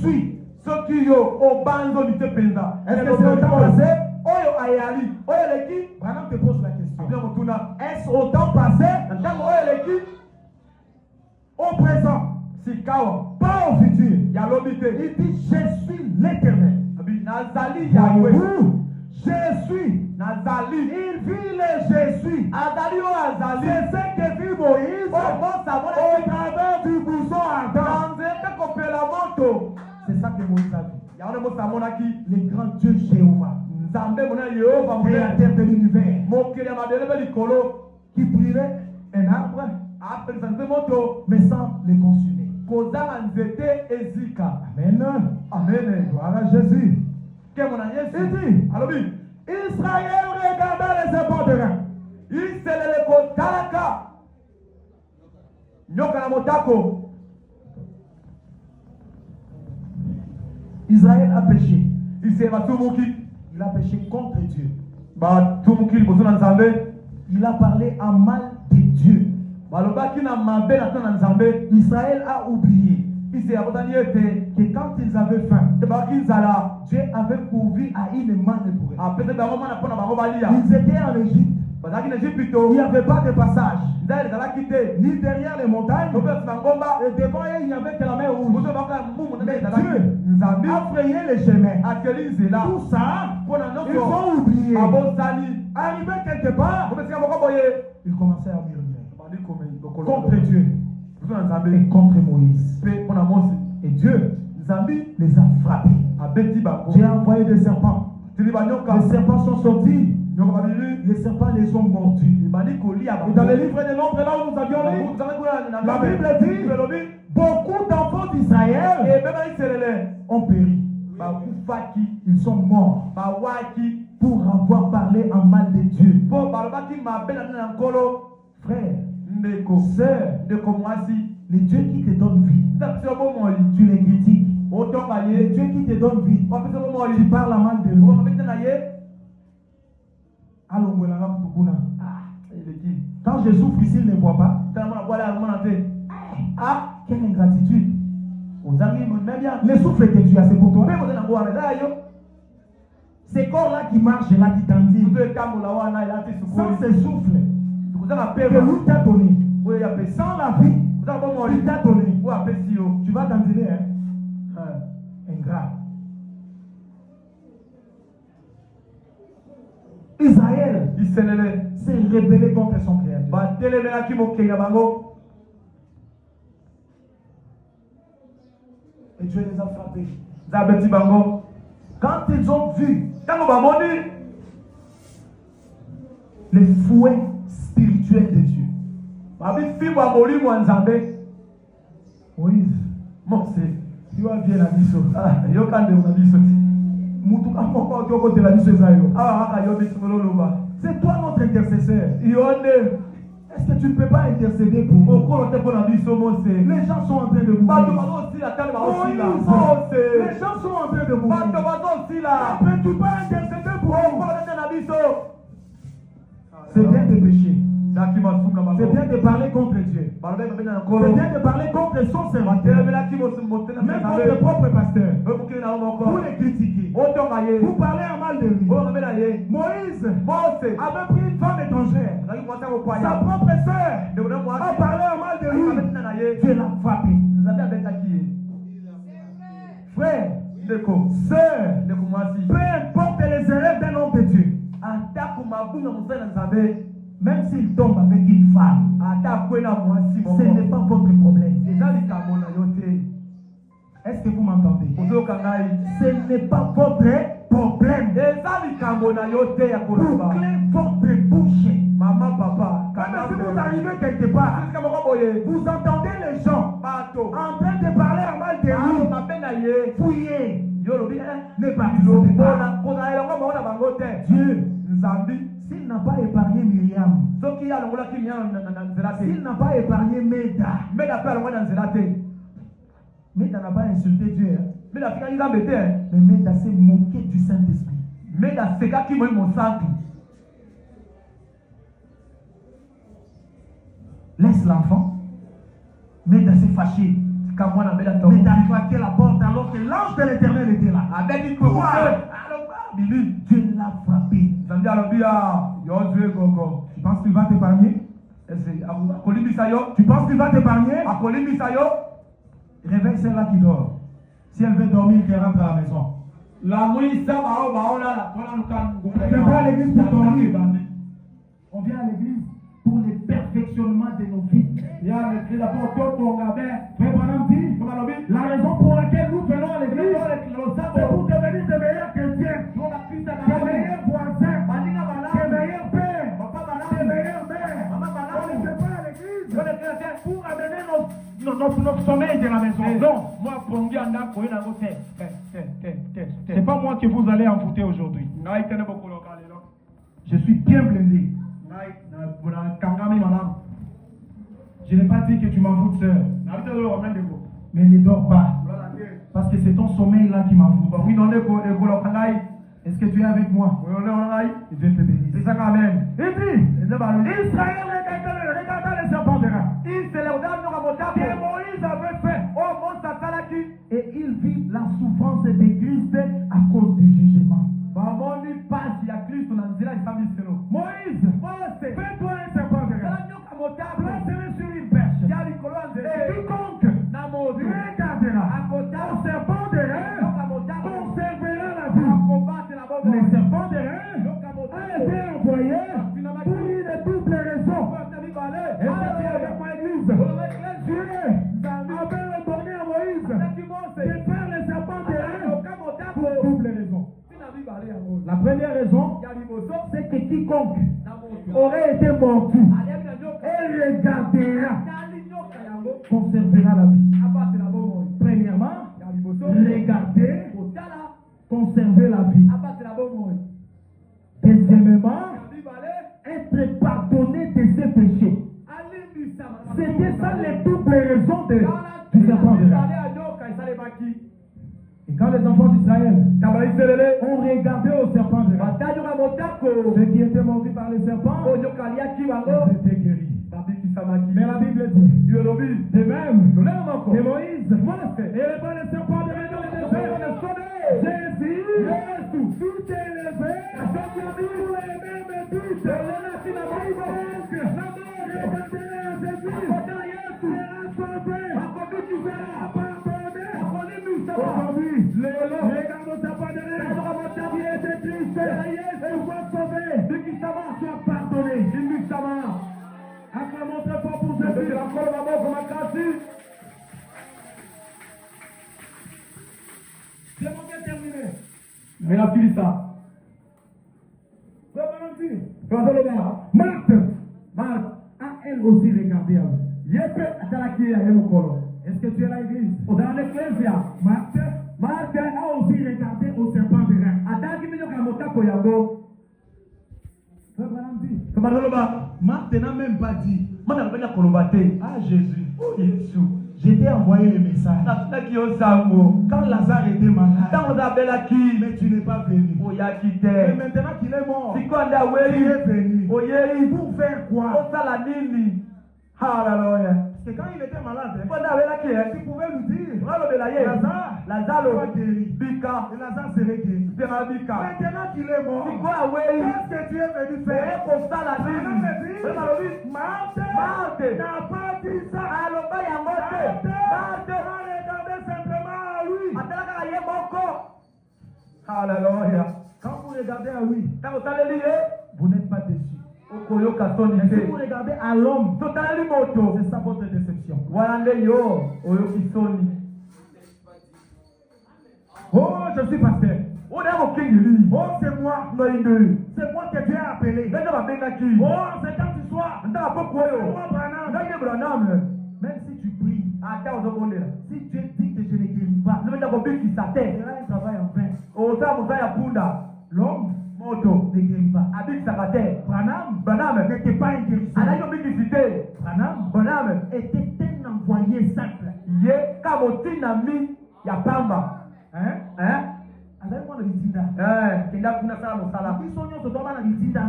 suis. Ce qui yo au banzo ni te penda. Est-ce que c'est autant passé? Oyo ayali. Oyo leki. Branham te pose la question. Bien mutuna. Est-ce autant passé? Ntango oyo leki. Au présent. Si kawa. Pas au futur. Ya lobite. Il dit je suis l'Éternel. Nazali Yahweh. Je suis. Nazali. Il vit le je suis. Azali o azali. C'est ce que vit Moïse au travers du buisson ardent. C'est ça que Moïse a vu. Le grand Dieu Jéhovah, créateur de l'univers, qui brûlerait un arbre, mais sans le consumer. Amen. Amen. Gloire à Jésus. Il dit, Israël regardait les serpents de rein. Israël a péché. Il a péché contre Dieu. Il a parlé en mal de Dieu. Israël a oublié que quand ils avaient faim, Dieu avait pourvu à une manne pour eux. Ils étaient en Égypte. Il n'y avait pas de passage, ni derrière les montagnes, et devant eux, il n'y avait que la mer rouge. Mais Dieu a frayé les chemins. Tout ça, ils ont oublié. Arrivé quelque part, ils commençaient à murmurer contre Dieu et contre Moïse. Et Dieu les a frappés. Dieu a envoyé des serpents. Les serpents sont sortis. Les serpents les ont mordus. Et dans le livre des Nombres, là où nous avions lu, la Bible dit beaucoup d'enfants d'Israël ont péri. Ils sont morts pour avoir parlé en mal de Dieu. Frère, sœur, le Dieu qui te donne vie, tu les critiques. Le Dieu qui te donne vie, tu parles en mal de lui. Quand je souffre ici, il ne voit pas. Ah, quelle ingratitude. Le souffle que tu as, c'est pour toi. Ces corps-là qui marchent là, qui t'endiment. Sans ce souffle que lui t'a donné, sans la vie qu'il t'a donné, tu vas t'endimer, hein? Ingrat. Israël s'est rebellé contre son créateur. Et Dieu les a frappés. Quand ils ont vu les fouets spirituels de Dieu, Moïse, tu vas bien la mission. C'est toi notre intercesseur. Est-ce que tu ne peux pas intercéder pour nous? Les gens sont en train de mourir. Les gens sont en train de mourir. Ne peux-tu pas intercéder pour nous? C'est bien de pécher. C'est bien de parler contre Dieu. C'est bien de parler contre son serviteur. Même votre propre pasteur. Vous les critiquez. Vous parlez en mal de lui. Moïse avait pris une femme étrangère. Sa propre sœur a parlé en mal de lui. Dieu l'a frappé. Frère, sœur, peu importe les erreurs d'un homme de Dieu, même s'il tombe avec une femme, ce n'est pas votre problème. Est-ce que vous m'entendez? Ce n'est pas votre problème. Bouclez votre bouche. Maman, papa. Quand si vous arrivez quelque part, vous entendez les gens en train de parler en mal de lui. Fouillez. Ne participez pas. Dieu, s'il n'a pas épargné Myriam, s'il n'a pas épargné Méda, Méda n'a pas insulté Dieu. Mais Méda s'est moqué du Saint-Esprit. Laisse l'enfant. Méda s'est fâché. Méda a claqué la porte alors que l'ange l'ange de l'Éternel était là. Avec Quoi? Bibi. Dieu l'a frappé. Zambi alobia. Yozue gogo. Tu penses qu'il va t'épargner? Tu penses qu'il va t'épargner? Réveille celle-là qui dort. Si elle veut dormir, qu'elle rentre à la maison. La mouissa On vient pas à l'église pour dormir. On vient à l'église pour le perfectionnement de nos vies. La raison pour laquelle nous venons à l'église, c'est pour devenir de meilleurs chrétiens, de meilleurs voisins, de meilleurs pères, de meilleurs mères. On ne vient pas à l'église pour amener notre sommeil de la maison. Non, moi, c'est pas moi que vous allez envoûter aujourd'hui. Je suis bien blindé. Je n'ai pas dit que tu m'envoûtes, sœur. Mais ne dors pas. Parce que c'est ton sommeil là qui m'envoûte. Est-ce que tu es avec moi? Et Dieu te bénisse. Il dit, Israël regarda les serpents de rat que Moïse avait fait. Et il vit la souffrance de Christ à cause du jugement. Moïse, fais-toi un serpent de rat. Place-le sur une perche. Et quiconque regardera au serpent de rat conservera la vie. Le serpent de rat a été envoyé pour une double raison. Et c'est avec moi, église. Dieu avait ordonné à Moïse de faire le serpent de rat pour double raison. La première raison, c'est que quiconque aurait été mordu et regardera conservera la vie. Premièrement, regarder, conserver la vie. Deuxièmement, être pardonné de ses péchés. C'était ça les doubles raisons du serpent de rat. Et quand les enfants d'Israël ont regardé au serpent de rat, ceux qui étaient mordus par les serpents, ils étaient guéris. Mais la Bible dit, de même que Moïse et pas les serpents de rat, Jésus, tout est élevé, pour les mêmes buts. Aujourd'hui, regarde au serpent de rat qui était triste et soit sauvé, qui soit pardonné. Acclamons très fort pour Jésus. C'est bon, bien terminé. Mais la fille ça. Marthe a elle aussi regardé à lui. Est-ce que tu es là, l'église? Marthe a aussi regardé au serpent de rat. Marthe n'a même pas dit, ah Jésus, oh Jésus, je t'ai envoyé le message. Quand Lazare était malade, mais tu n'es pas venu. Mais maintenant qu'il est mort, tu es venu. Pour faire quoi? C'est quand il était malade, tu pouvais lui dire, Lazare va guérir. Et Lazare serait guéri. Maintenant qu'il est mort, qu'est-ce que tu es venu faire? Marthe n'a pas dit ça. Marthe a regardé simplement à lui. Alléluia. Quand vous regardez à lui, vous n'êtes pas déçu. Mais si vous regardez à l'homme, c'est ça votre déception. Oh, je suis pasteur. Oh, c'est moi. C'est moi que Dieu a appelé. Oh, c'est quand tu sois. Même si tu pries, si Dieu dit que je ne guéris pas, c'est là un travail en vain. L'homme ne guérit pas. Branham n'était pas un guérisseur. Branham était un envoyé simple. Azalikuwa na vitinda. Kenda kuna sala musala. Biso nyonso toba na vitinda.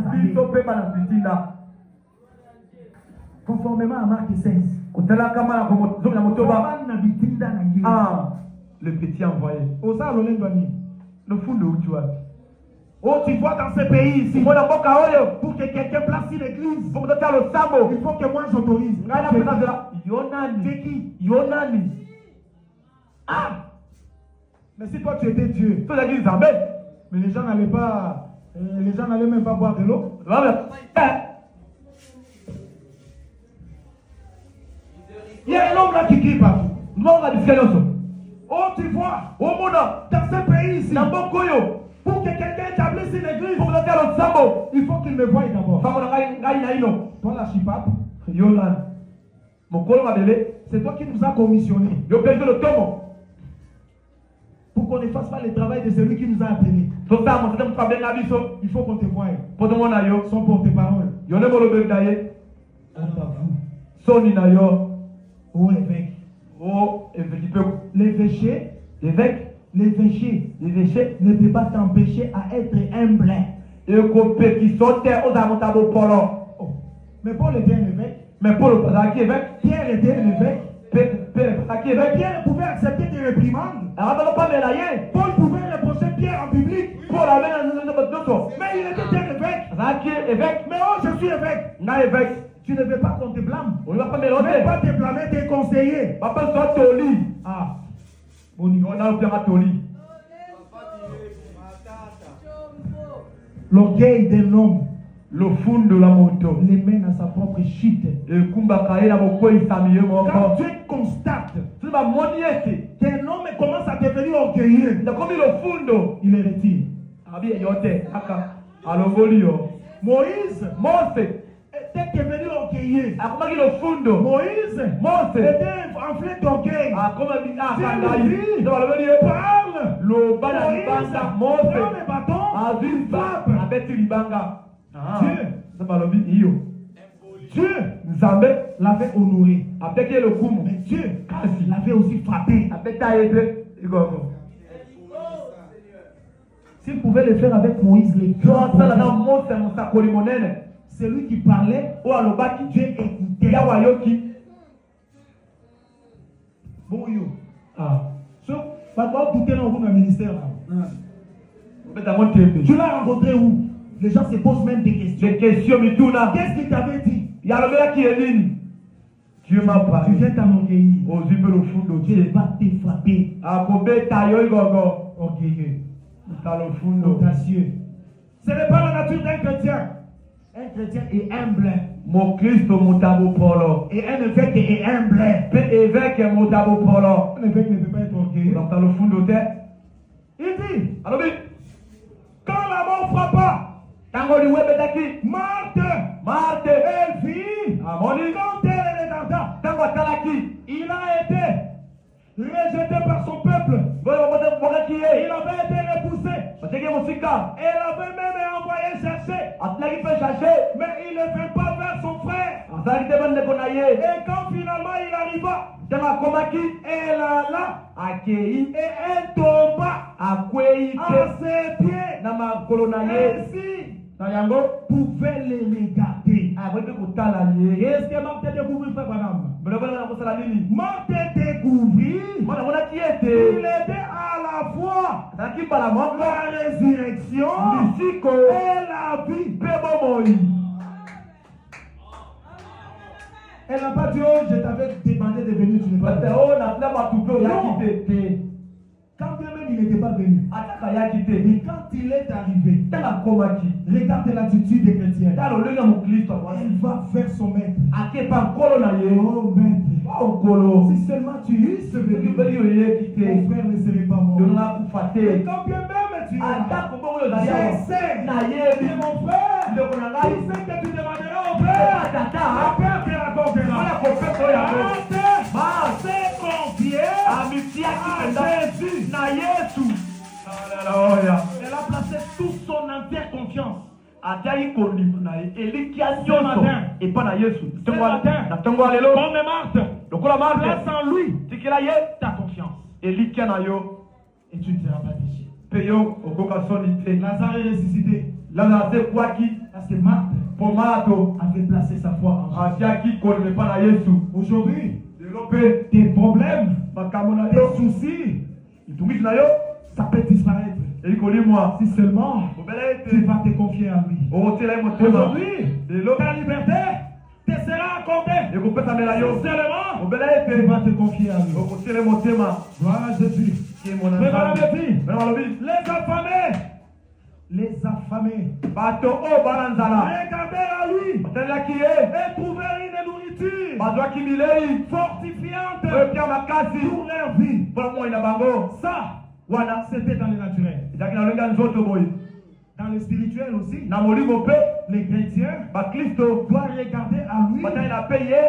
Conformément à Marc 16. Kutala kama na motoba. Na vitinda na Yesu. le petit envoyé. Au ça, l'on est Le fond de où tu vois. Oh, tu vois dans ce pays ici, Pour pour que quelqu'un place une église, que tu le sambo. il faut que moi j'autorise. Yonani. C'est qui? Yonani. Ah! Mais si toi tu étais Dieu, Toi, tu as dit Zambé. mais les gens n'allaient pas, les gens n'allaient même pas boire de l'eau. Il y a un homme là qui crie partout. Oh, tu vois, dans ce pays ici, pour que quelqu'un établisse une église, il faut qu'il me voie d'abord. Toi la chipap, c'est toi qui nous as commissionné pour qu'on ne fasse pas le travail de celui qui nous a appelés. Il faut qu'on te voie. Son porte-parole. On t'avoue. Oh évêque. L'évêque ne peut pas t'empêcher à être humble. Oh. Mais Paul était un évêque. Pierre était un évêque. Pierre pouvait accepter des réprimandes. Paul pouvait reprocher Pierre en public. Mais il était un évêque. Mais oh, je suis évêque. Tu ne veux pas qu'on te blâme. Ne veux pas te blâmer tes conseillers. Ah. L'orgueil d'un homme le fond de la moto les mène à sa propre chute. Quand Dieu constate qu'un homme commence à devenir orgueilleux, il le retire. Moïse était devenu orgueilleux. Moïse était enflé d'orgueil. Parle. Prends le bâton. Dieu l'avait honoré. Mais Dieu l'avait aussi frappé. S'il pouvait le faire avec Moïse, c'est lui qui parlait, Dieu écoutait. Bon, yo. Pas de douter dans le ministère. Tu l'as rencontré où? Les gens se posent même des questions. Qu'est-ce qu'il t'avait dit? Dieu m'a parlé. Tu viens t'enorgueillir. Dieu va te frapper. Orgueilleux. Audacieux. Ce n'est pas la nature d'un chrétien. Un chrétien est humble. Et un évêque est humble. Un évêque ne peut pas être orgueilleux. Il dit, quand la mort frappa Marthe, elle vit. Quand elle entend, il a été rejeté par son peuple. Il avait été repoussé. Elle avait même envoyé chercher. Mais il ne vint pas vers son frère. Et quand finalement il arriva, elle alla et elle tomba à ses pieds. Ainsi, pouvait les regarder. Est-ce que Marthe découvrit, frère Madame? Marthe découvrit qu'il était à la fois la résurrection et la vie. Elle n'a pas dit, oh, je t'avais demandé de venir, tu n'es pas venu. Quand bien même il n'était pas venu. Mais quand il est arrivé, regarde l'attitude des chrétiens. Il va vers son maître. Oh maître. Si seulement tu eusses venu, mon frère ne serait pas mort. Et quand bien même tu je sais. Et mon frère, tu sais que tu demanderas au Père. Le Père te racontera. C'est confié à Jésus. Elle a placé toute son entière confiance. Comme Marthe, place en lui ta confiance. Et tu ne seras pas déçu. Lazare est ressuscité. Parce que Marthe avait placé sa foi en Jésus. Aujourd'hui, tes problèmes, tes soucis, Itungishi na yo ça peut disparaître. elikolimwa Si seulement obela tu ete vas te confier à lui. okotela ye motema Aujourd'hui, lelo ta liberté te sera accordée. ekopesamela yo Seulement, obela tu ete vas te confier à lui. okotela ye motema Gloire à Jésus. kimona Mais voilà nzambe le dit, bana balobi les affamés, bato oyo bana nzala regardez à lui batalelaki ye et trouvez une nourriture bazwaki bilei fortifiante oyo epia makasi pour leur vie. mpona moi na bango Ça, voilà, c'était dans le naturel. ezalaki na lolenge ya nzoto boye Dans le spirituel aussi, na molimo mpe les chrétiens bakristo doivent regarder à lui batalela mpe ye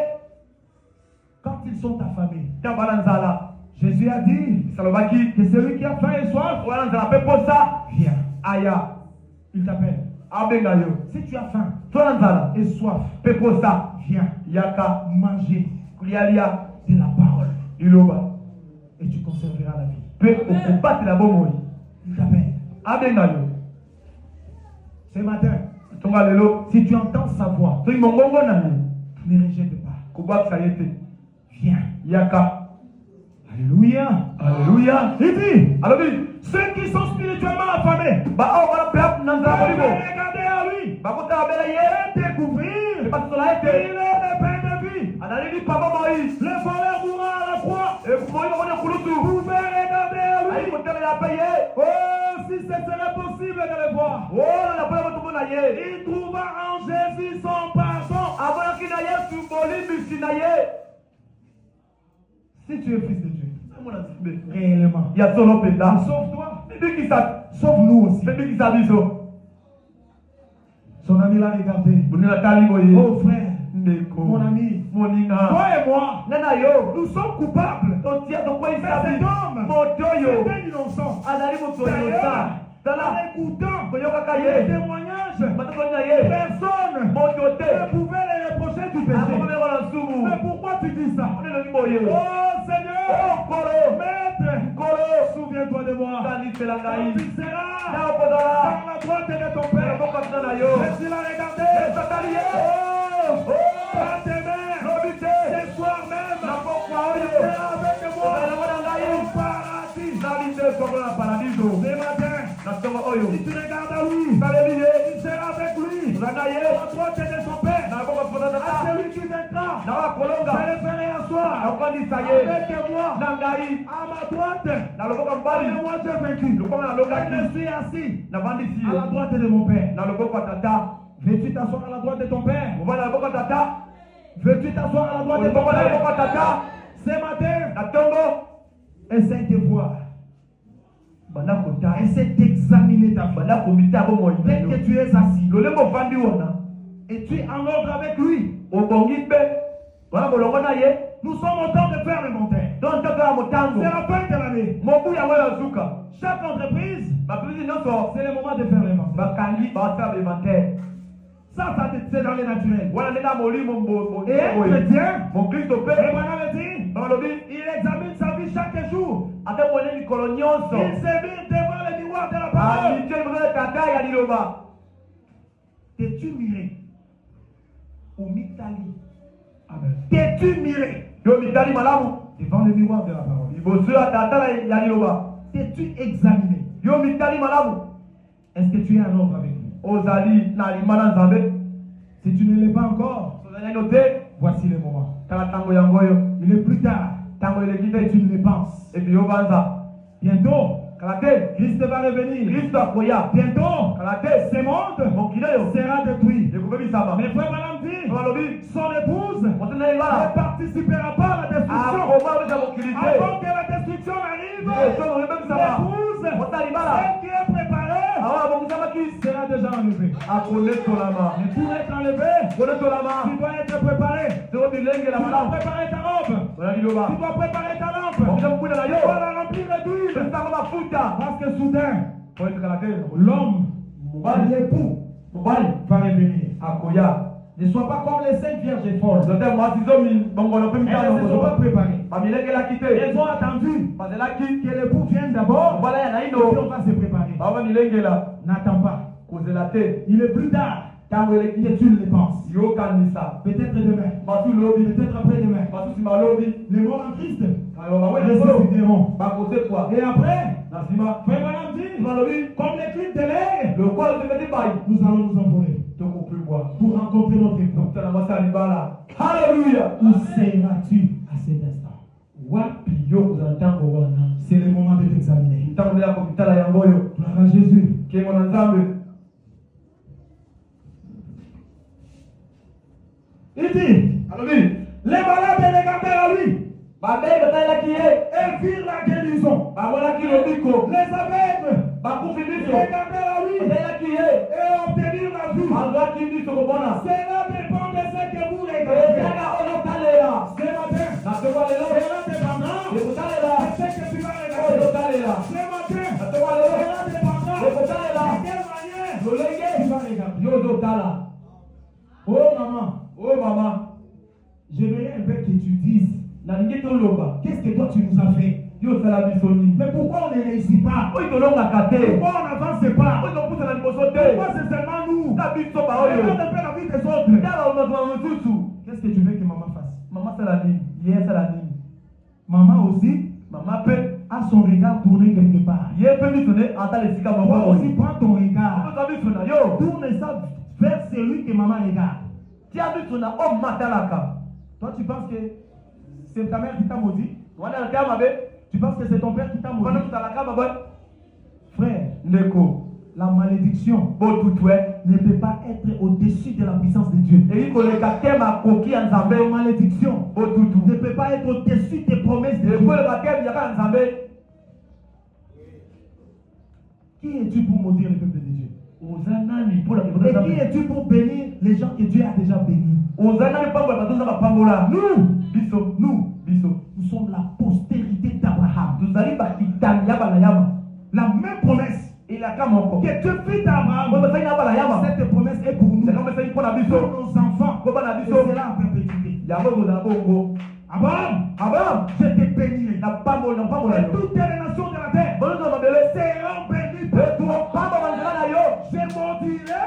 quand ils sont affamés. ntango bana nzala Jésus a dit esalobaki que celui qui a faim et soif, oyo bana nzala mpe posa viens. aya Il t'appelle. abenga yo Si tu as faim to na nzala et soif, mpe posa viens yaka manger kolialia de la parole liloba et tu conserveras la vie. mpe okobatela bomoi Il t'appelle. abenga yo Ce matin, tonga lelo si tu entends sa voix, soki mongongo na ye ne rejette pas. kobwakisa ye te Viens. yaka Alléluia. alleluya Il dit, alobi ceux qui sont spirituellement affamés, baoyo bana mpe na nzala doivent molimo regarder à lui bakotala bela ye et découvrir epatosola qu'il est ete le pain de vie. azali lipa bomoi Le voleur mourra à la croix. moi namoni kulutu Vous pouvez regarder à ali lui. kotelela mpe ye Oh, si ce serait possible de le voir. oyo na mpona motombo na ye Il trouva en Jésus son pardon. amonaki na yesu bolimbisi na ye Si tu es fils de Dieu, amona nzambe réellement, ya solo mpenza sauve-toi. bibikisa Sauve-nous aussi. bibikisa biso Son ami l'a regardé. boninga tali boye Oh frère, ndeko mon ami, moninga toi et moi, nga na yo nous sommes coupables. totia Mais tokweyisa cet homme, moto oyo c'est un innocent. azali moto D'ailleurs, yosa tala en écoutant koyokaka les ye témoignages, matokoni na ye personne moto te ne pouvait les reprocher du péché. akomemeko na nsumu Mais pourquoi tu dis ça? oneloki boye Oh Seigneur, kolo Maître, kolo souviens-toi de moi. talisela Quand ngai tu seras na okozala par la droite de ton Père, nakokafina na yo Jésus l'a regardé. esakali ye Oh, prends tes mains. lobi te Ce soir même, na pokwa tu oyo seras avec moi ozalaka na ngai au paradis. nali nde soko na paradiso Ce matin, na ntongo oyo si tu regardes à lui, saleli ye tu seras avec lui ozala na ye à la droite de son Père. na kokafona À tata celui qui vaincra, na wakolonga je le ferai asseoir nakokandisa ye avec moi na ngai à ma droite. na loboko Et mobali moi j'ai vaincu. lokola Je nalongaki suis assis navandisi à la ye droite de mon Père. na loboko ya tata Veux-tu t'asseoir à la droite de ton Père? mobali na loboko ya tata Veux-tu t'asseoir à la droite de ton oloboko na loboko ya Père? tata Ce matin, na ntongo essaye de voir. banda kota Essaye d'examiner ta vie. banda komita bomoi Dès que tu es assis lolenge ofandi wana et tu es en ordre avec lui, obongi mpe wana bolongo na ye nous sommes au temps de faire l'inventaire. don ntango ya motango C'est la fin de l'année. mobu yango ya zuka Chaque entreprise, baprisi nyonso c'est le moment de faire l'inventaire. bakangi basala beinventaire Ça, c'est dans le naturel. wana nde na molimo Et un chrétien, mokristo mpe et Branham le dit, balobi il examine sa vie chaque jour. ate mone mikolo nyonso Il se vit devant le miroir de la parole. amitie liboso ya tata ya liloba T'es-tu miré? Ou mitali? Amen. T'es-tu miré yo mitali malamu devant le miroir de la parole? liboso ya tata ya liloba T'es-tu examiné? yo mitali malamu Est-ce que tu es en ordre avec lui? ozali na lima na nzambe Si tu ne l'es pas encore, ozali naino te voici le moment. tala ntango yango oyo Il est plus tard ntango eleki que te tu ne le penses. epi yo banza Bientôt, kala te Christ va revenir. kristo akoya Bientôt, kala te ce monde mokili oyo sera détruit. ekobebisama Mais frère Branham dit, balobi son épouse moto na ne libala participera pas à la destruction. akoma obesa mokili te Avant que la destruction arrive, esongo ebebisama l'épouse, moto na libala celle qui est préparée, awa abongisamaki sera déjà enlevée. akonetolama Mais pour être enlevé, konetolama tu dois être préparé. soko Tu bilengela dois malamu préparer ta robe. wana liloba Tu dois préparer ta lampe. okisa mokunda na Tu yo dois la remplir d'huile. pesango mafuta Parce que soudain, po etikala te l'homme, mobali l'époux, mobali va revenir. akoya Ne sois pas comme les cinq vierges folles. zote mwasi zomi bongono mpe Elles mitano ne se sont pas kozoba préparées. bamilengelaki te Elles ont attendu bazelaki que l'époux vienne d'abord. mobala ya Et puis on naino va se préparer. bao bamilengela N'attends pas. kozela te Il est plus tard ntango eleki que te tu le penses. yokanisa Peut-être demain. masu lobi Peut-être après-demain. masu nsima lobi Les morts en Christ ressusciteront. Et après, Frère Branham dit, comme les clips de l'air, nous allons nous envoler pour rencontrer notre époque. Alléluia. Où seras-tu à cet instant? C'est le moment de t'examiner. Gloire à Jésus. Il dit, les malades regardaient à lui et virent la guérison. Les aveugles regardaient à lui et obtenirent la vue. Cela dépend de ce que vous regardez. Ce matin, cela dépendra de ce que tu vas regarder. Ce matin, cela dépendra de quelle manière tu vas regarder. Oh maman, j'aimerais un peu que tu dises qu'est-ce que toi tu nous as fait. Mais pourquoi on ne réussit pas? Pourquoi on n'avance pas? Pourquoi c'est seulement nous? Regarde un peu la vie des autres. Qu'est-ce que tu veux que maman fasse? Maman aussi a son regard tourné quelque part. Toi aussi prends ton regard. Tourne ça vers celui que maman regarde. Toi tu penses que c'est ta mère qui t'a maudit? Tu penses que c'est ton père qui t'a maudit? Frère, la malédiction ne peut pas être au-dessus de la puissance de Dieu. La malédiction ne peut pas être au-dessus des promesses de Dieu. Qui es-tu pour maudire le peuple de Dieu? Et qui es-tu pour bénir les gens que Dieu a déjà bénis? Nous sommes la postérité d'Abraham. La même promesse que Dieu fit d'Abraham, cette promesse est pour nous, pour nos enfants, et c'est là en perpétuité. Abraham, je te bénirai. Et toutes les nations de la terre seront bénies par toi. Je maudirai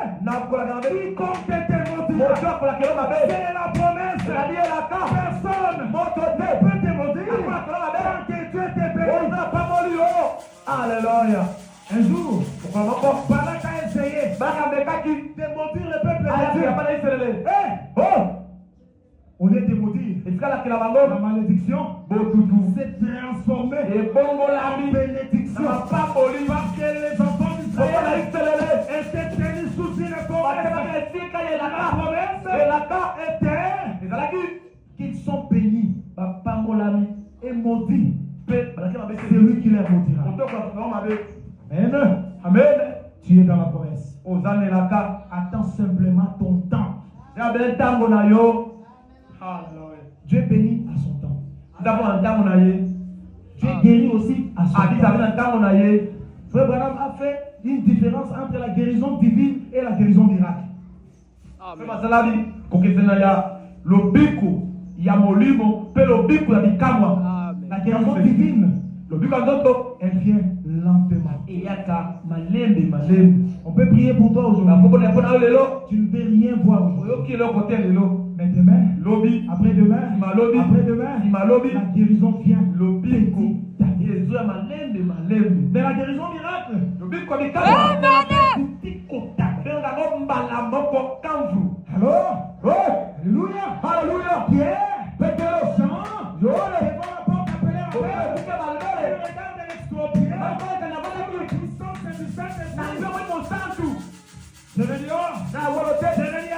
quiconque te maudira. C'est la promesse. Personne ne peut te maudire tant que Dieu te bénit. Alléluia. Un jour, Balak a essayé de maudire le peuple de Dieu. Au lieu de maudire, la malédiction s'est transformée en bénédiction. Parce que les enfants d'Israël étaient tenus sous une promesse. La promesse était qu'ils sont bénis et maudits. C'est lui qui les maudira. Amen. Tu es dans la promesse. Attends simplement ton temps. Dieu bénit à son temps. Dieu guérit aussi à son temps. Frère Branham a fait une différence entre la guérison divine et la guérison miracle. La guérison divine, elle vient lentement. On peut prier pour toi aujourd'hui. Tu ne peux rien voir aujourd'hui. Mais demain, après-demain, la guérison vient. Mais la guérison miracle, Alléluia. Pierre, Pétero, Jean, devant la porte appelée à Pierre. Regarde l'exproprié. Ils sont satisfaits. Je vais dire,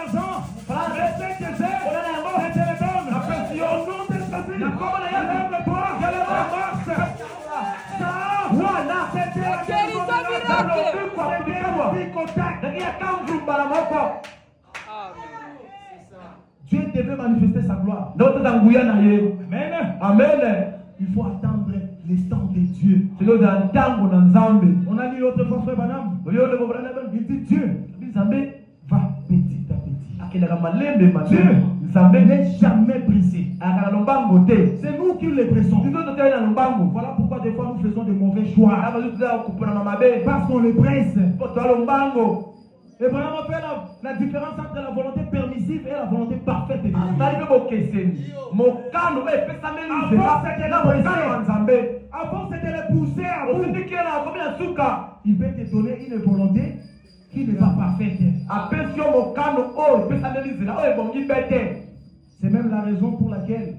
argent. Je sais que j'ai. Je te le donne. Au nom de Jésus. Lève-toi. Marche. Ça, c'était la guérison miracle. Dieu devait manifester sa gloire. Amen. Il faut attendre les temps de Dieu. On a lu l'autre fois, frère Branham. Il dit Dieu va petit à petit. Dieu n'est jamais pressé. C'est nous qui le pressons. Voilà pourquoi des fois nous faisons de mauvais choix. Parce qu'on le presse. Et vraiment, on fait la différence entre la volonté permissive et la volonté parfaite de Dieu. Avant, c'était le pousser à bout. Il peut te donner une volonté qui n'est pas parfaite. C'est même la raison pour laquelle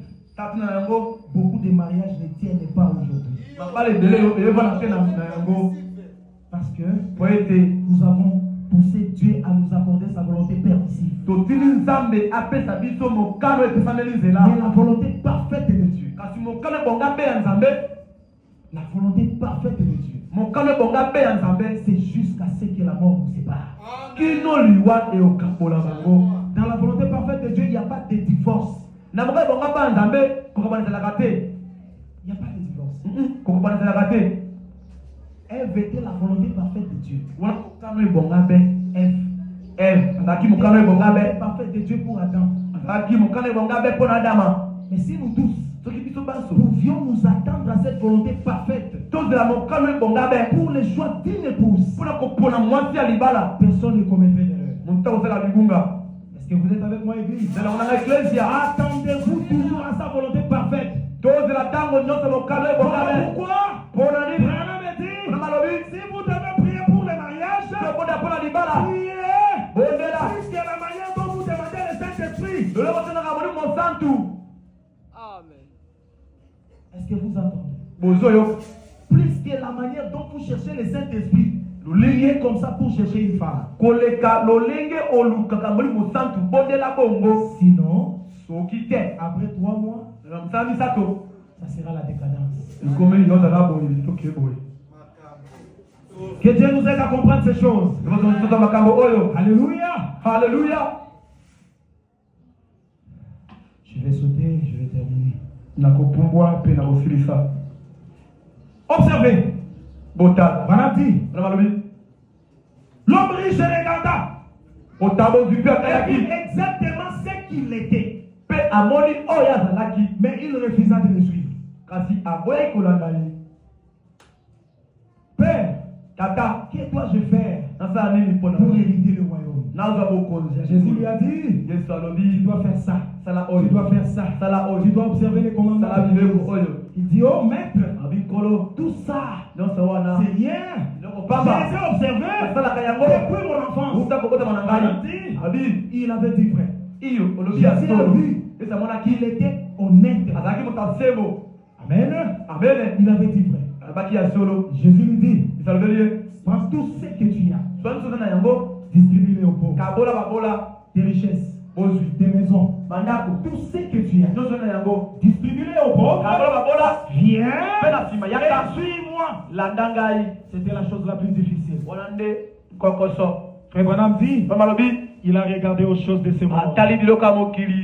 beaucoup de mariages ne tiennent pas aujourd'hui. Parce que nous avons poussé Dieu à nous accorder sa volonté permissive. Mais la volonté parfaite de Dieu. La volonté parfaite de Dieu. C'est jusqu'à ce que la mort nous sépare. Dans la volonté parfaite de Dieu, il n'y a pas de divorce. Il n'y a pas de divorce. Ève était la volonté parfaite de Dieu. Ève parfaite de Dieu pour Adam. Mais si nous tous pouvions nous attendre à cette volonté parfaite pour le choix d'une épouse, personne ne commettrait d'erreur. Est-ce que vous êtes avec moi, Église? Attendez-vous toujours à sa volonté parfaite. Pourquoi? Si vous devez prier pour le mariage, priez. Puisque la manière dont vous demandez le Saint-Esprit. Amen. Est-ce que vous entendez? Plus que la manière dont vous cherchez le Saint-Esprit. Priez comme ça pour chercher une femme. Sinon, après 3 mois, ça sera la décadence. Que Dieu nous aide à comprendre ces choses. Alléluia. Alléluia. Je vais sauter, je vais terminer. Observez. L'homme riche regarda. Il exactement ce qu'il était. Mais il refusa de le suivre. Père, Tata, que dois-je faire pour hériter le royaume? Jésus lui a dit, tu dois faire ça. Tu dois faire ça. Tu dois observer les commandements. Il dit, oh maître, tout ça, c'est rien. Je les ai observés depuis mon enfance. Il avait dit vrai. Jésus a vu qu'il était honnête. Amen. Il avait dit vrai. Jésus lui dit, prends tout ce que tu as, distribue-les aux pauvres, tes richesses, tes maisons, tout ce que tu as, distribue-les aux pauvres, viens et suis-moi. C'était la chose la plus difficile. Frère Branham dit, il a regardé aux choses de ce monde et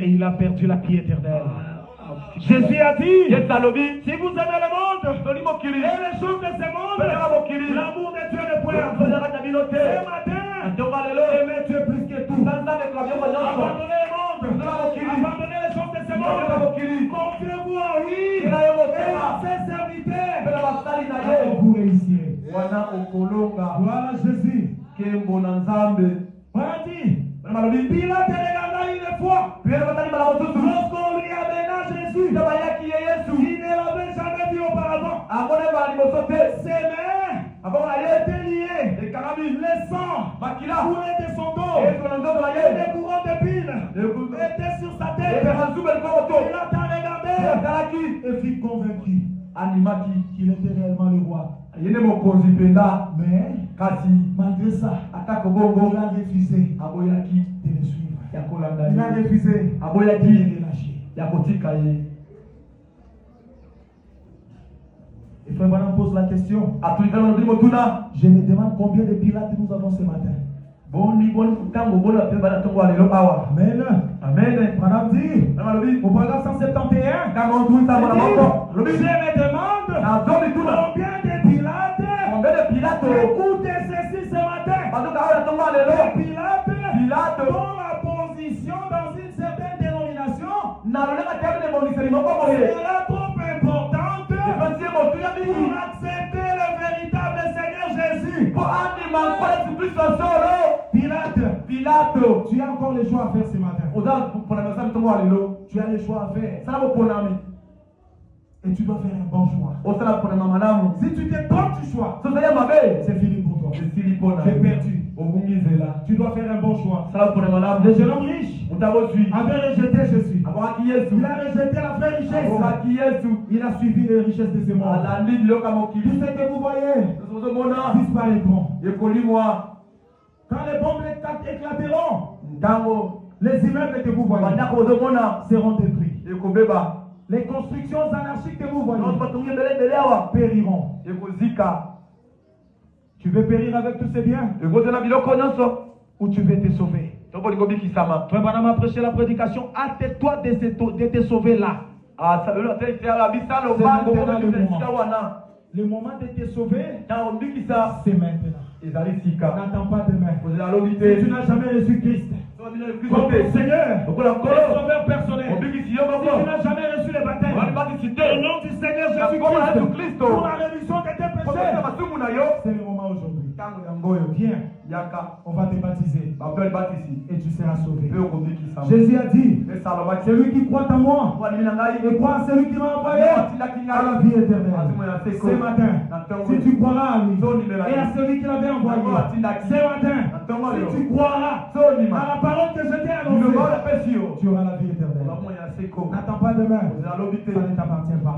il a perdu la vie éternelle. Jésus a dit, si vous aimez le monde et les choses de ce monde, l'amour de Dieu ne peut être. Ce matin, aimer Dieu plus que tout. Abandonnez le monde, abandonnez les choses de ce monde. Confiez-vous en lui et à ses serviteurs. Vous réussirez. Voilà Jésus. Voilà dit. Pilate regarda une fois. Lorsqu'on lui amena Jésus, il ne l'avait jamais vu auparavant. Ses mains étaient liées. Le sang coulait de son dos. Et les couronnes d'épines étaient sur sa tête. Il a regardé et fut convaincu qu'il était réellement le roi. Mais malgré ça, il a refusé de le suivre. Il a refusé de le lâcher. Et frère Branham pose la question. Je me demande combien de pilates nous avons ce matin. Amen. Branham dit au paragraphe 171, je me demande combien de pilates écoutez ceci ce matin. Pilate dont la position dans une certaine dénomination sera trop importante pour accepter le véritable Seigneur Jésus. Pilate, tu as encore le choix à faire ce matin. Tu as le choix à faire. Et tu dois faire un bon choix. Si tu te trompes du choix, c'est fini pour toi. Tu es perdu. Tu dois faire un bon choix. Le jeune homme riche avait rejeté Jésus. Il a rejeté la vraie richesse. Il a suivi les richesses de ce monde. Tout ce que vous voyez disparaîtront. Quand les bombes éclateront, les immeubles que vous voyez seront détruits. Les constructions anarchiques que vous voyez périront. Tu veux périr avec tous ces biens ou tu veux te sauver? Frère Branham a prêché la prédication. Hâte-toi de te sauver là. Le moment de te sauver, c'est maintenant. N'attends pas demain. Si tu n'as jamais reçu Christ comme Seigneur et Sauveur personnel, si tu n'as jamais reçu le baptême au nom du Seigneur Jésus-Christ pour la rémission de tes péchés, c'est le moment aujourd'hui. Viens, on va te baptiser et tu seras sauvé. Jésus a dit, celui qui croit en moi et croit en celui qui m'a envoyé a la vie éternelle. Ce matin, si tu croiras à lui et à celui qui l'avait envoyé, ce matin, si tu croiras à la parole que je t'ai annoncée, tu auras la vie éternelle. N'attends pas demain, ça ne t'appartient pas.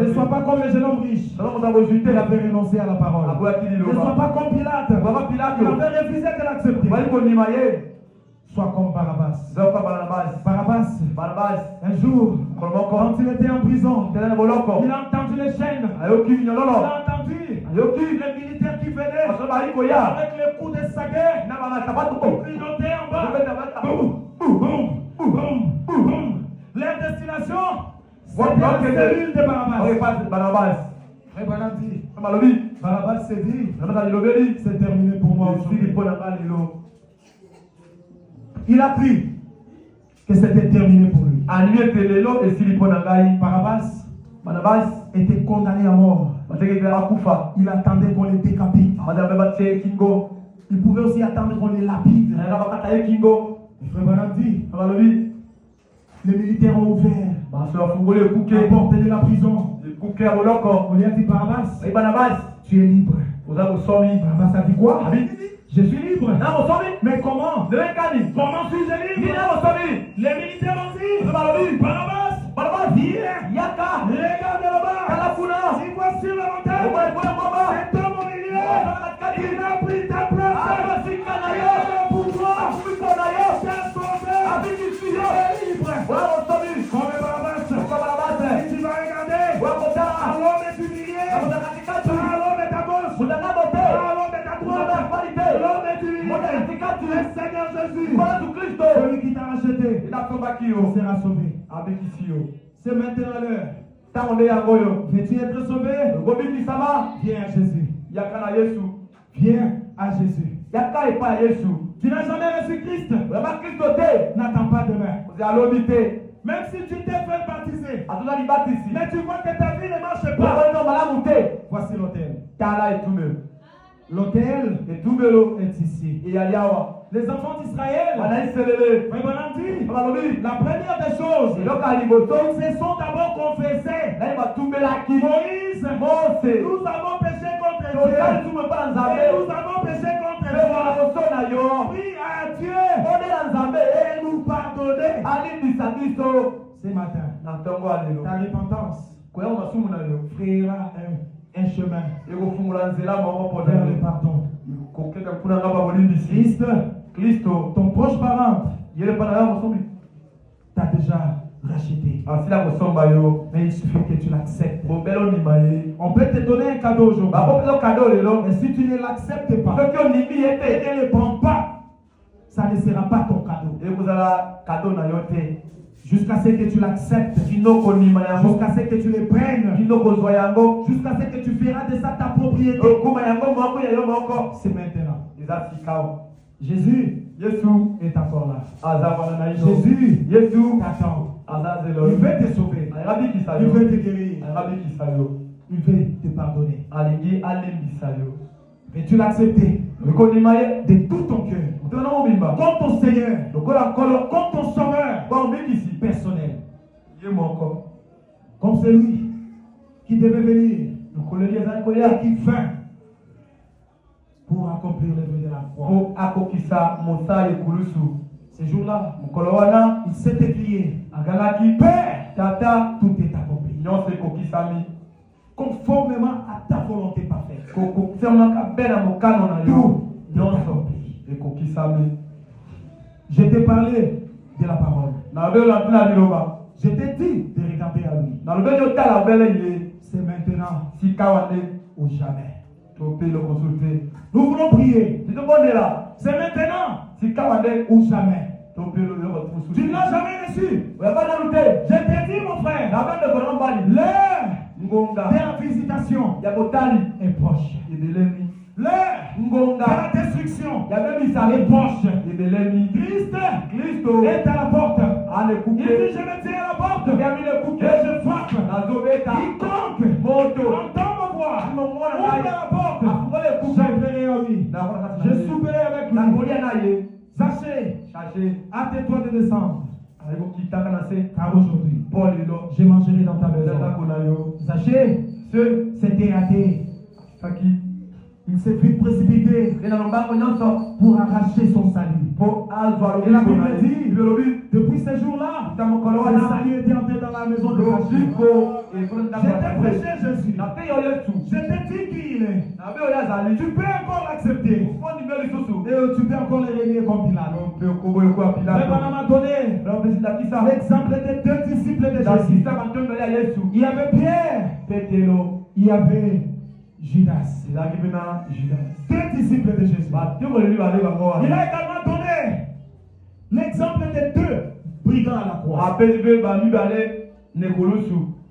Ne sois pas comme le jeune homme riche qui avait renoncé à la parole. Ne sois pas comme Pilate qui avait refusé de l'accepter. Sois comme Barabbas. Barabbas, un jour, quand il était en prison, il a entendu les chaînes. Il a entendu les militaires qui venaient avec les coups de saguet. Ils clignotaient en bas. Boum, boum, boum, boum, boum. Leur destination, c'était la cellule de Barabbas. Et Barabbas s'est dit, c'est terminé pour moi aujourd'hui. Il a cru que c'était terminé pour lui. Barabbas était condamné à mort. Il attendait qu'on le décapite. Il pouvait aussi attendre qu'on le lapide. Frère Branham dit, les militaires ont ouvert la porte de la prison. On lui a dit, Barabbas, tu es libre. Barabbas a dit quoi? Je suis libre. Mais comment? Comment suis-je libre? Les militaires ont dit, Barabbas, viens, regarde là-bas. Si voici la montagne, cet homme au milieu, il a pris ta place. Il a le pouvoir. T'as sauvé. Tu es libre. Comme Barabbas, si tu vas regarder, à l'homme est humilié, à l'homme est à gauche, à l'homme est à droite, l'homme est humilié. Le Seigneur Jésus, celui qui t'a racheté, sera sauvé. C'est maintenant l'heure. Veux-tu être sauvé? Viens à Jésus. Viens à Jésus. Tu n'as jamais reçu Christ. N'attends pas demain. Même si tu t'es fait baptiser, mais tu vois que ta vie ne marche pas. Voici l'autel. L'autel est ici. Les enfants d'Israël, la première des choses, ils se sont d'abord confessés. Moïse, nous avons péché contre Dieu. Et nous avons péché contre toi. Prie à Dieu et nous pardonner. Ce matin, ta repentance créera un chemin vers le pardon. Christ, ton proche parent, t'a déjà racheté. Mais il suffit que tu l'acceptes. On peut te donner un cadeau aujourd'hui. Mais si tu ne l'acceptes pas et ne le prends pas, ça ne sera pas ton cadeau. Jusqu'à ce que tu l'acceptes, jusqu'à ce que tu le prennes, jusqu'à ce que tu feras de ça ta propriété. C'est maintenant. Jésus est encore là. Jésus t'attend. Il veut te sauver. Il veut te guérir. Il veut te pardonner. Et tu l'as accepté de tout ton cœur, comme ton Seigneur, comme ton Sauveur personnel. Comme celui qui devait venir et qui vint pour accomplir l'œuvre de la croix. Ce jour-là, il s'est écrié, Père, tout est accompli. Conformément à ta volonté parfaite. Tout est accompli. Je t'ai parlé de la parole. Je t'ai dit de regarder à lui. C'est maintenant ou jamais. Nous voulons prier. C'est maintenant ou jamais. Tu ne l'as jamais reçu. Je t'ai dit, mon frère, l'heure de la visitation est proche. L'heure de la destruction est proche. Christ est à la porte. Il dit, je me tiens à la porte et je frappe. Quiconque entend ma voix, ouvre la porte, j'entrerai en lui. Je souperai avec lui. Sachez, hâtez-toi de descendre. Car aujourd'hui, je mangerai dans ta maison. Sachez, c'était hâté. Il s'est vite précipité pour arracher son salut. Et la Bible dit, depuis ce jour-là, le salut était entré dans la maison de Rachel. Je t'ai prêché Jésus. Je t'ai dit qui il est. Tu peux encore l'accepter. Et tu peux encore le régner comme Pilate. Mais on m'a donné l'exemple des deux disciples de Jésus. Il y avait Pierre. Il y avait Judas. Deux disciples de Jésus. Il a également donné l'exemple des deux brigands à la croix.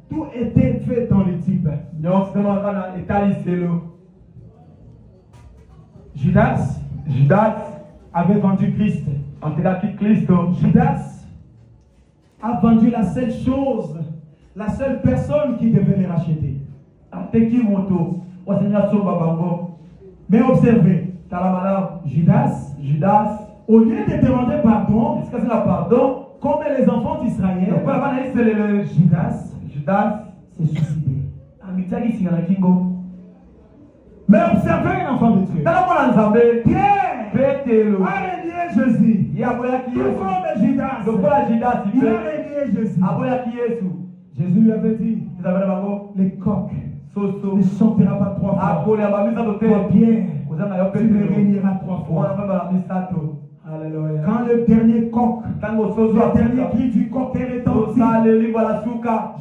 Tout était fait dans le type. Judas avait vendu Christ. Judas a vendu la seule chose, la seule personne qui devait les racheter. Mais observez, Judas, au lieu de demander pardon, comme les enfants d'Israël, Judas s'est suicidé. Mais observez un enfant de Dieu. Pierre a régné Jésus. Tout comme Judas, il a régné Jésus. Jésus lui avait dit, les coqs ne chantera pas trois fois. Toi, Pierre, tu ne régneras trois fois. Alléluia. Quand le dernier coq, le dernier cri du coq est retenti,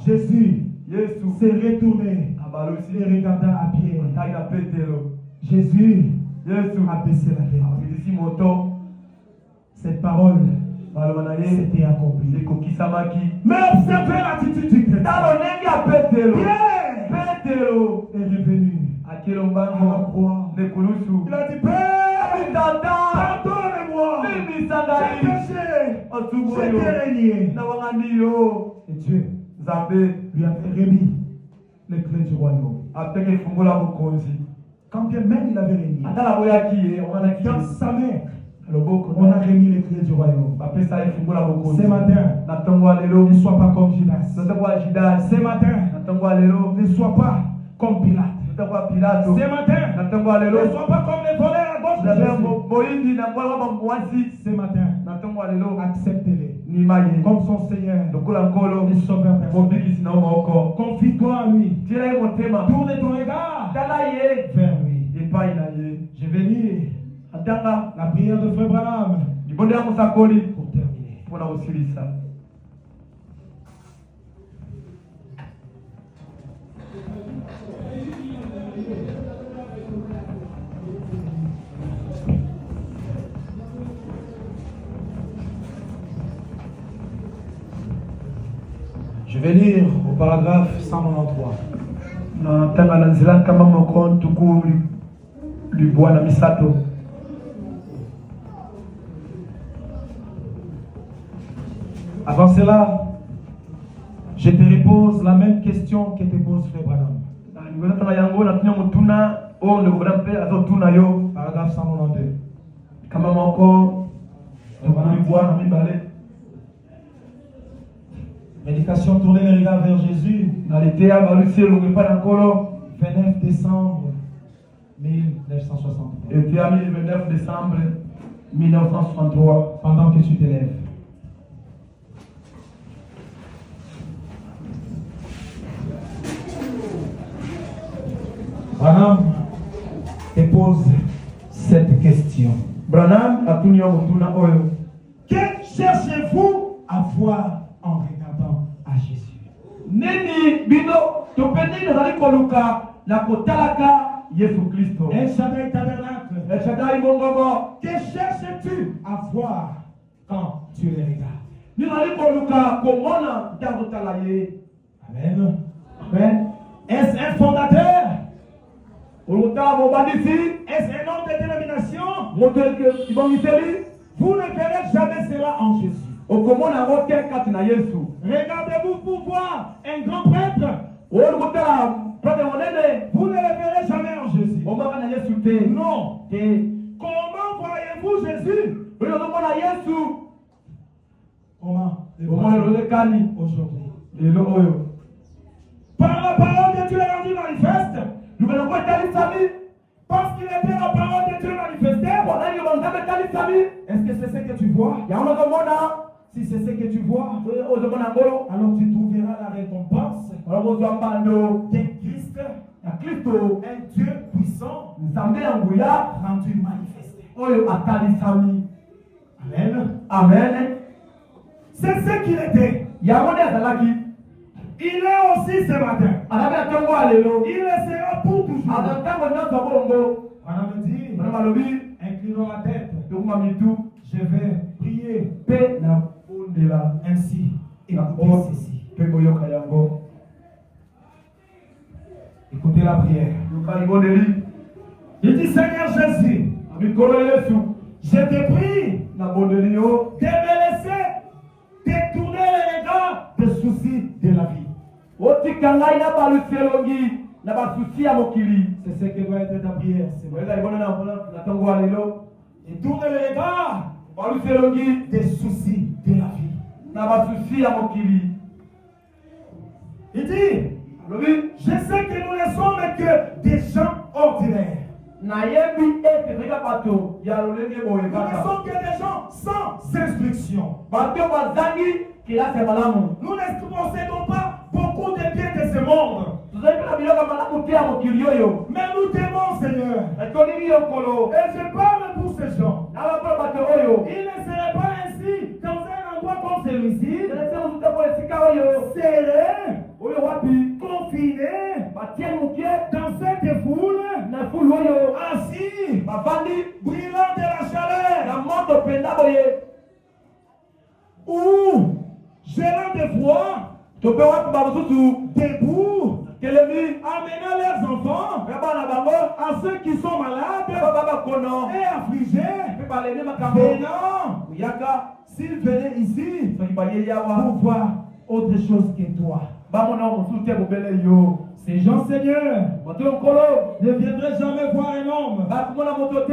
Jésus s'est retourné et regarda à Pierre. Jésus a baissé la tête. Cette parole c'était accompli. Mais observez l'attitude du chrétien. Pierre est revenu à la croix. Il a dit, Père, pardonne-moi. J'ai péché. J'étais régné. Et Dieu lui a remis les clés du royaume. Quand bien même il avait régné, dans sa main, on a remis les clés du royaume. Ce matin, ne sois pas comme Judas. Ce matin, ne sois pas comme Pilate. Ce matin, ne sois pas comme les voleurs à gauche de Jésus. Ce matin, accepte-les comme son Seigneur et Sauveur personnel. Confie-toi à lui. Tourne ton regard vers lui. Je vais lire la prière de Frère Branham pour terminer. Je vais lire au paragraphe 193. Avant cela, je te repose la même question que te pose Frère Branham. Oh, le gouvernement peut à tout nayo. Paragraphe 192. Quand même encore. On va lui boire, on va lui balayer. Prédication, tournez les regards vers Jésus. Dans l'été, à Malucie, le pas encore. 29 décembre 1963. Et puis, à 29 décembre 1963. Pendant que tu t'élèves. Branham te pose cette question. Branham a tout mis en tournant oyo. Que cherchez-vous à voir en regardant à Jésus? Nini bino topeni nazali koluka na kotalaka Yesu Kristo. El Shaddai Tabernacle. El Shaddai Mongomo. Que cherches-tu à voir quand tu les regardes? Nazali koluka komona ntango tala ye. Amen. Amen. Est-ce un fondateur? Olutala mobandisi. Est-ce un homme de dénomination? Motelke ibongiseli. Vous ne verrez jamais cela en Jésus. Okomona ngo te kati na Yesu. Regardez-vous pour voir un grand prêtre. Olutala prêtre monene. Vous ne le verrez jamais en Jésus. Omaka na Yesu te. Non. Te. Comment voyez-vous Jésus? Olutala Yesu. Comment le Omona voyez-vous le kani. aujourd'hui? Lelo oyo. Par la parole de Dieu est rendue manifeste. Nous venons pas tali sami. Parce qu'il était la parole de Dieu manifestée. Wana yo bangabe tali sami. Est-ce que c'est ce que tu vois? Ya ona komona. Si c'est ce que tu vois, Ozomona ngolo. alors tu trouveras la récompense Olozwa mbando. de Christ, Ya Kristo. un Dieu puissant, Nzambe ya nguya. rendu manifesté. Oyo atali sami. Amen. Amen. C'est ce qu'il était. Ya wone azalaki. Il est aussi ce matin. Alabe atongo alelo. Il le sera pour toujours. Atantango nyonso bongo. On me dit, Bana malobi. inclinons la tête. Tokuma mitu. Je vais prier Pe na bondela. ainsi. Na Écoutez o. ceci. Pe boyoka yango. Écoutez la prière. Yoka ibondeli. Il dit, Seigneur Jésus, Mikolo Yesu. je te prie Na bondeli yo. de me laisser détourner les regards des soucis de la vie. Otika ngai na baluselongi. Na basusi ya mokili. C'est ce que doit être ta prière. C'est vrai. Oza ibona na tongo alelo. Détourner les regards Baluselongi. des soucis de la vie. Na basusi ya mokili. Il dit, Lobi. je sais que nous ne sommes que des gens ordinaires. Nayebi ete rega bato ya lolenge boye Nous ne kaka. sommes que des gens sans instruction. Bato bazangi kilase malamu. Nous ne possédons pas beaucoup de biens de ce monde. Tozali na biloko malamu te ya mokili oyo. Mais nous t'aimons, Seigneur. Etolingi yo nkolo. Et je parle pour ces gens. Na bato bato oyo. Il ne serait pas ainsi dans un endroit comme celui-ci. Telese mosuta po esika oyo. Serré, Oyo wapi. confiné, Batie mokie. dans cette foule, Na fulu oyo. assis, Bavandi. brûlant de la chaleur, Na moto penda boye. ou gelant de froid, Tope wapi bamosusu. debout, Telemi. amenant leurs enfants Ya bana bango. à ceux qui sont malades Baba kono. et affligés, Pe balene makambo. venant, Yaka. s'ils venaient ici Soki baye pour yawa. voir autre chose que toi. Bamona mosusu te bobele yo. Ces gens, Seigneur, Bato yo nkolo. ne viendraient jamais voir un homme. Bakumona moto te.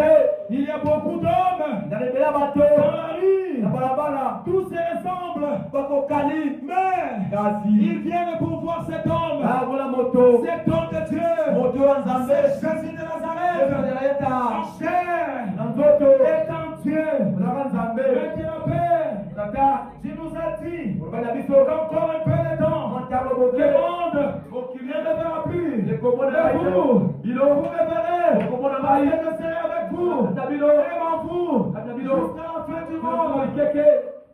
Il y a beaucoup d'hommes Nalebela bato. dans la rue. Na balabala. Tous se ressemblent. Bakokani. Mais Kasi. ils viennent pour voir cet homme. Bakola moto. Cet homme de Dieu. Moto ya Nzambe. Jésus de Nazareth. En chair. Na nzoto. Et en Dieu. Ozaka Nzambe. Et qui la paix. Tata. Tu nous as dit Olobana biso. qu'encore un peu de temps. Mantalo Le boke. monde ne me verra plus. Lekomona Mais baito. vous, vous Bilo. me verrez. Lekomona Parce baito. que je serai avec vous. Tabilo. Et en vous. Tabilo. Jusqu'à la fin du monde. Keke.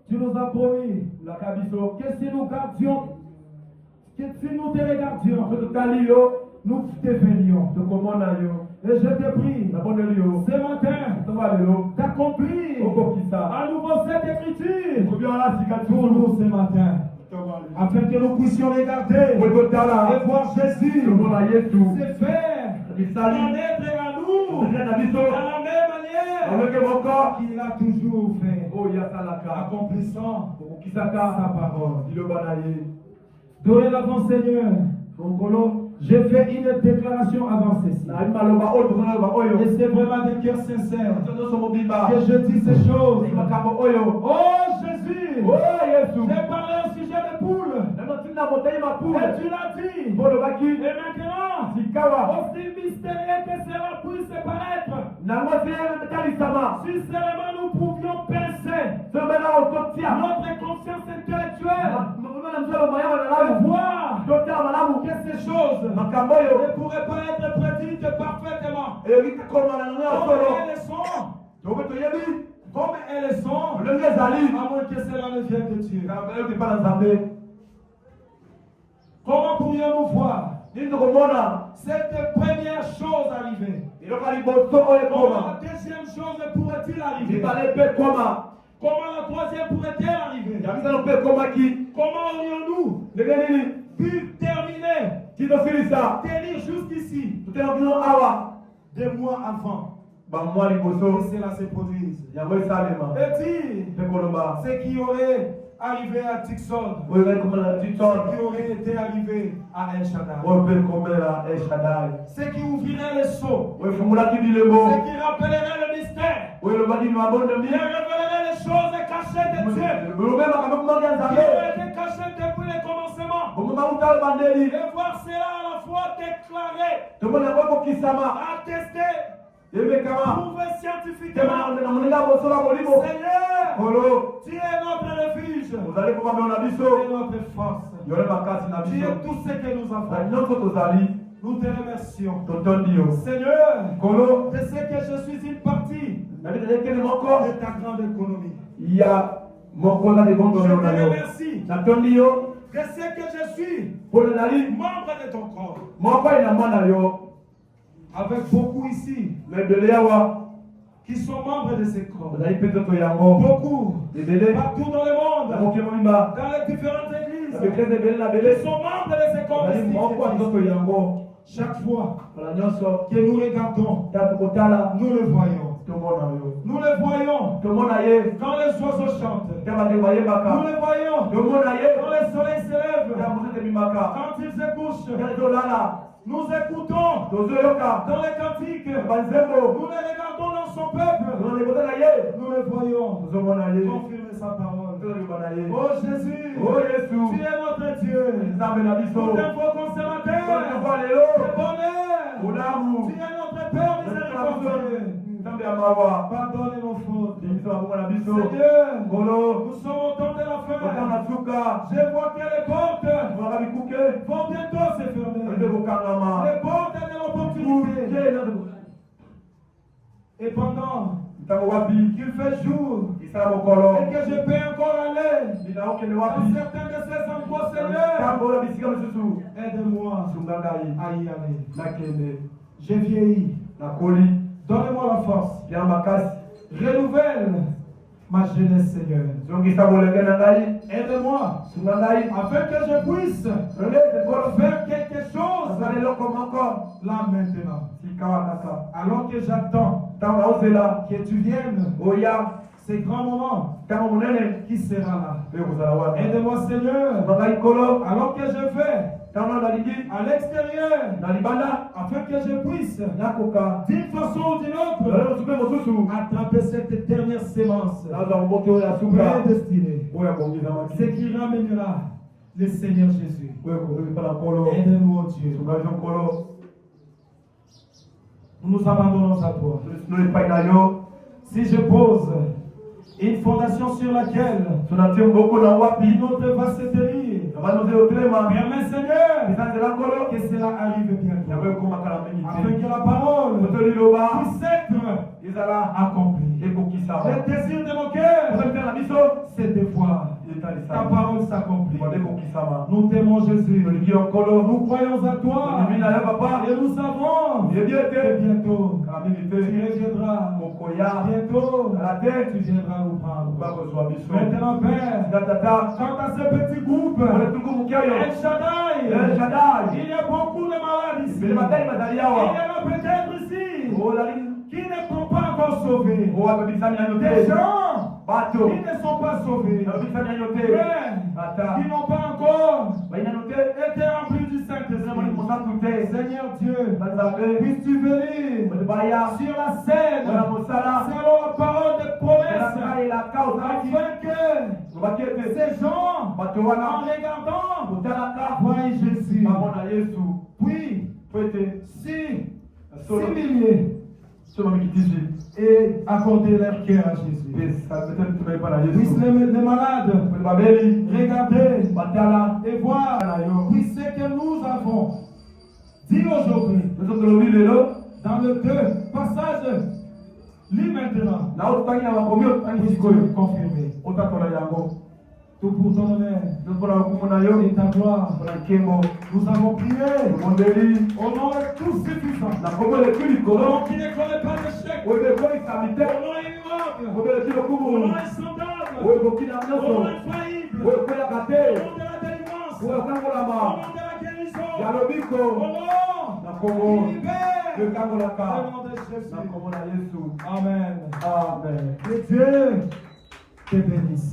Tu nous as promis Ulaka biso. que si nous gardions, que si nous te regardions, Totali yo. nous te verrions. Tokomona yo. Et je te prie Na boneli yo. ce matin Toba lelo. d'accomplir Okokisa. à nouveau cette écriture Kobiala sikati. pour nous ce matin, afin que nous puissions regarder Okotala. et voir Jésus Tomona Yesu. se faire Bisali. connaître à nous Na biso. de la même manière Aweke moko. qu'il a toujours fait, Oh yasalaka. accomplissant Okokisaka. sa parole. Iloba na ye. Dorénavant, Seigneur, Okolo. J'ai fait une déclaration avant ceci. Et c'est vraiment de cœur sincère que je dis ces choses. Oh Jésus, j'ai parlé au sujet des poules. Et tu l'as dit. Et maintenant, aussi mystérieux que cela puisse paraître, si seulement nous pouvions penser notre conscience intellectuelle et voir que ces choses ne pourraient pas être prédites parfaitement. Comme elles sont, à moins que cela ne vienne de Dieu. Comment pourrions-nous voir cette première chose arriver? Comment la deuxième chose pourrait-il arriver? Comment la troisième pourrait-elle arriver? Comment aurions-nous pu terminer, tenir jusqu'ici, 2 mois avant que cela se produise? Et dire ce qui aurait arrivé à Tixon, ce qui aurait été arrivé à El Shaddai, ce qui ouvrirait les sceaux, ce qui rappellerait le mystère, qui révélerait les choses cachées de Dieu, qui ont été cachées depuis le commencement, et voir cela à la fois déclaré, attesté, prouvé scientifiquement. Seigneur, tu es notre refuge, tu es notre force, tu es tout ce que nous avons. Nous te remercions, Seigneur, de ce que je suis une partie de ta grande économie. Je te remercie de ce que je suis membre de ton corps. Avec beaucoup ici qui sont membres de ce corps. Beaucoup partout dans le monde, dans les différentes églises, qui sont membres de ce corps. Chaque fois que nous regardons, nous le voyons. Nous le voyons quand les oiseaux chantent. Nous le voyons quand le soleil se lève, quand il se couche. Nous écoutons dans les cantiques. Nous les regardons dans son peuple. Nous le voyons confirmer sa parole. Oh Jésus, tu es notre Dieu. Nous t'invoquons ce matin. Bonheur. Tu es notre Père miséricordieux. Pardonne nos fautes. Seigneur, nous sommes au temps de la fin. Je vois que les portes vont bientôt se fermer. Les portes de l'opportunité. Et pendant qu'il fait jour et que je peux encore aller dans certains de ces endroits, Seigneur, aide-moi à y aller. J'ai vieilli. Donne-moi la force. Renouvelle ma jeunesse, Seigneur. Aide-moi afin que je puisse faire quelque chose là maintenant. Alors que j'attends que tu viennes, ces grands moments qui sera là. Aide-moi, Seigneur, alors que je vais à l'extérieur, afin que je puisse d'une façon ou d'une autre attraper cette dernière sémence prédestinée, ce qui ramènera le Seigneur Jésus. Aide-nous, oh Dieu. Nous nous abandonnons à toi. Si je pose une fondation sur laquelle une autre va se tenir, permets, Seigneur, que cela arrive bientôt, afin que la parole puisse être accomplie. Le désir de mon cœur, c'est de voir ta parole s'accomplir. Nous t'aimons, Jésus. Nous croyons à toi. Et nous savons que bientôt tu reviendras. Bientôt tu viendras nous prendre. Maintenant, Père, quant à ce petit groupe, El Shaddai, il y a beaucoup de malades ici. Il y en a peut-être ici qui ne sont pas encore sauvés. Des gens qui ne sont pas sauvés. Frères qui n'ont pas encore été remplis du Saint-Esprit. Seigneur Dieu, puisses-tu venir sur la scène selon la parole de promesse, afin que ces gens, en regardant, voient Jésus. Puis, 6 milliers et accorder leur cœur à Jésus. Puisse les malades regarder et voir. Puis ce que nous avons dit aujourd'hui dans le 2 passage, lis maintenant. Confirmer. Tout pour ton honneur et ta gloire. Nous avons prié au nom de tout suffisant. Au nom qui ne connaît pas d'échec. Au nom immuable. Au nom insondable. Au nom infaillible. Au nom de la délivrance. Au nom de la guérison. Au nom qui libère. Au nom de Jésus. Amen. Que Dieu te bénisse.